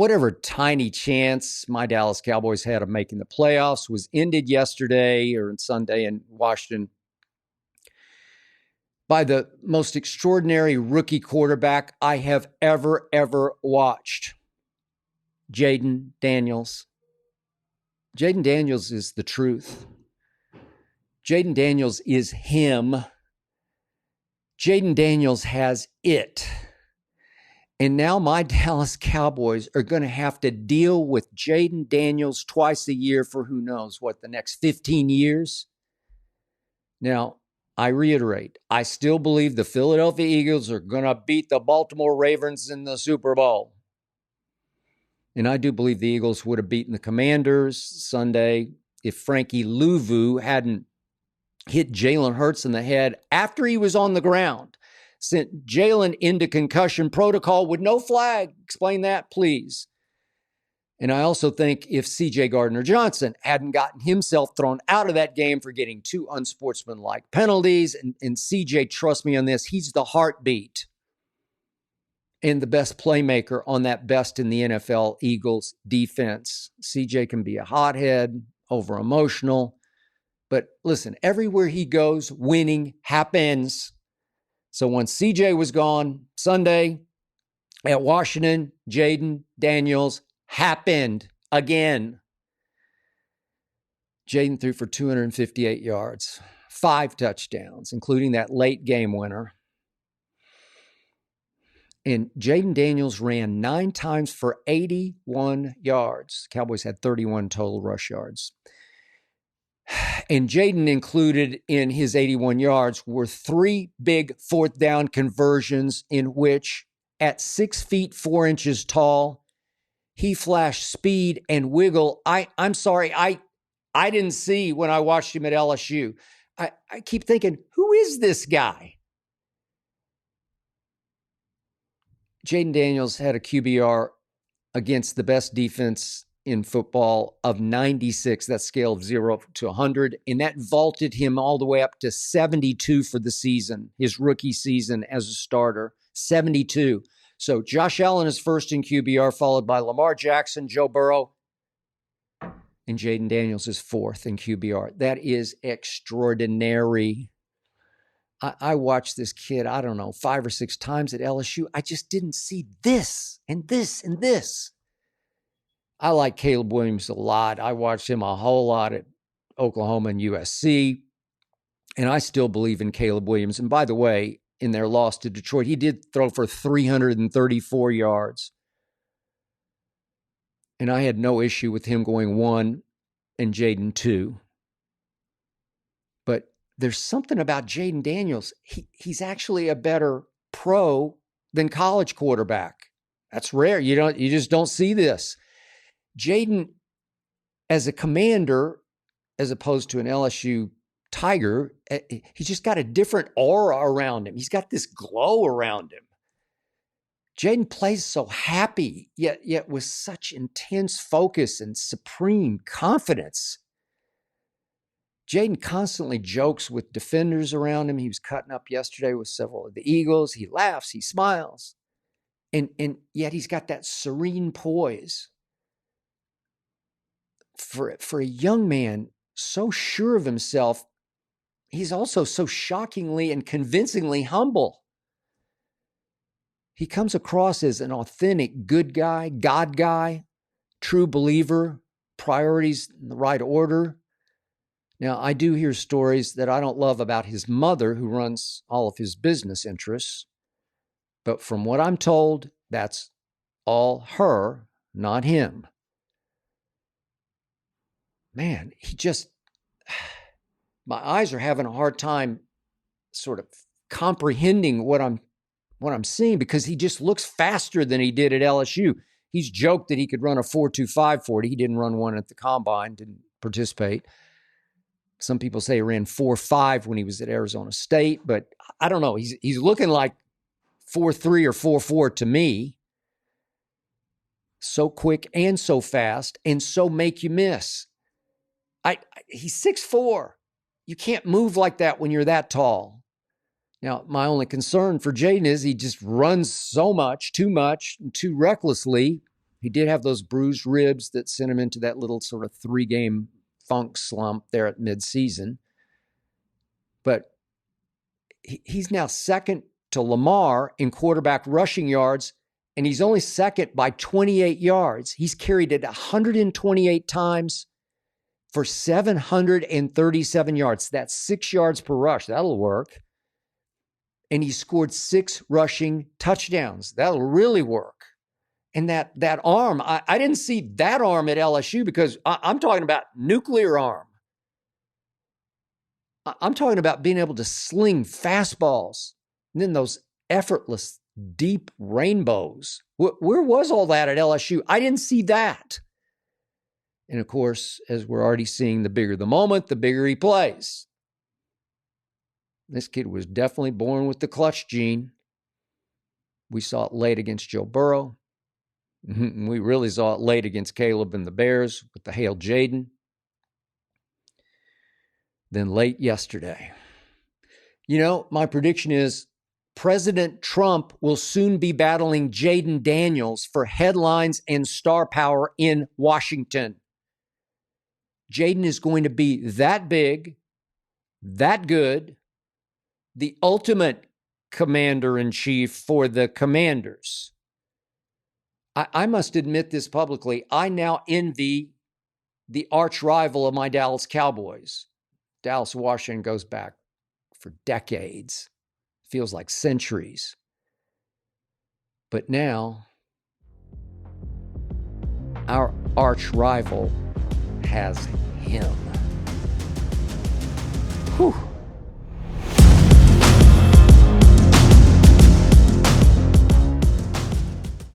whatever tiny chance my Dallas Cowboys had of making the playoffs was ended yesterday or Sunday in Washington by the most extraordinary rookie quarterback I have ever watched, Jayden Daniels. Jayden Daniels is the truth. Jayden Daniels is him. Jayden Daniels has it. And now my Dallas Cowboys are going to have to deal with Jayden Daniels twice a year for who knows what, the next 15 years? Now, I reiterate, I still believe the Philadelphia Eagles are going to beat the Baltimore Ravens in the Super Bowl. And I do believe the Eagles would have beaten the Commanders Sunday if Frankie Louvu hadn't hit Jalen Hurts in the head after he was on the ground. Sent Jalen into concussion protocol with no flag. Explain that, please. And I also think if C.J. Gardner-Johnson hadn't gotten himself thrown out of that game for getting two unsportsmanlike penalties, and C.J., trust me on this, he's the heartbeat and the best playmaker on that best in the NFL Eagles defense. C.J. can be a hothead, over-emotional. But listen, everywhere he goes, winning happens. So when CJ was gone Sunday at Washington, Jayden Daniels happened again. Jayden threw for 258 yards, 5 touchdowns, including that late game winner. And Jayden Daniels ran 9 times for 81 yards. Cowboys had 31 total rush yards. And Jayden included in his 81 yards were 3 big fourth down conversions in which, at 6 feet 4 inches tall, he flashed speed and wiggle. I'm sorry, I didn't see when I watched him at LSU. I keep thinking, who is this guy? Jayden Daniels had a QBR against the best defense in football of 96, that scale of 0 to 100, and that vaulted him all the way up to 72 for the season, his rookie season as a starter, 72. So Josh Allen is first in QBR, followed by Lamar Jackson, Joe Burrow, and Jayden Daniels is fourth in QBR. That is extraordinary. I watched this kid, 5 or 6 times at LSU. I just didn't see this and this and this. I like Caleb Williams a lot. I watched him a whole lot at Oklahoma and USC, and I still believe in Caleb Williams. And by the way, in their loss to Detroit, he did throw for 334 yards. And I had no issue with him going 1 and Jayden 2. But there's something about Jayden Daniels. He's actually a better pro than college quarterback. That's rare. You just don't see this. Jayden, as a Commander, as opposed to an LSU Tiger, he's just got a different aura around him. He's got this glow around him. Jayden plays so happy, yet with such intense focus and supreme confidence. Jayden constantly jokes with defenders around him. He was cutting up yesterday with several of the Eagles. He laughs, he smiles. And yet he's got that serene poise. For a young man so sure of himself, he's also so shockingly and convincingly humble. He comes across as an authentic good guy, God guy, true believer, priorities in the right order. Now, I do hear stories that I don't love about his mother, who runs all of his business interests. But from what I'm told, that's all her, not him. Man, my eyes are having a hard time sort of comprehending what I'm seeing, because he just looks faster than he did at LSU. He's joked that he could run a 4.25 40. He didn't run one at the combine, didn't participate. Some people say he ran 4.5 when he was at Arizona State, but I don't know. He's looking like 4.3 or 4.4 to me. So quick and so fast and so make you miss. He's 6'4". You can't move like that when you're that tall. Now, my only concern for Jayden is he just runs so much, too recklessly. He did have those bruised ribs that sent him into that little sort of 3-game funk slump there at midseason. But he's now second to Lamar in quarterback rushing yards, and he's only second by 28 yards. He's carried it 128 times for 737 yards. That's 6 yards per rush. That'll work. And he scored 6 rushing touchdowns. That'll really work. And that arm, I didn't see that arm at LSU because I'm talking about nuclear arm. I'm talking about being able to sling fastballs and then those effortless, deep rainbows. Where was all that at LSU? I didn't see that. And of course, as we're already seeing, the bigger the moment, the bigger he plays. This kid was definitely born with the clutch gene. We saw it late against Joe Burrow. We really saw it late against Caleb and the Bears with the Hail Jayden. Then late yesterday. You know, my prediction is President Trump will soon be battling Jayden Daniels for headlines and star power in Washington. Jayden is going to be that big, that good, the ultimate commander-in-chief for the Commanders. I must admit this publicly. I now envy the arch rival of my Dallas Cowboys. Dallas, Washington goes back for decades. Feels like centuries. But now, our arch rival has him. Whew.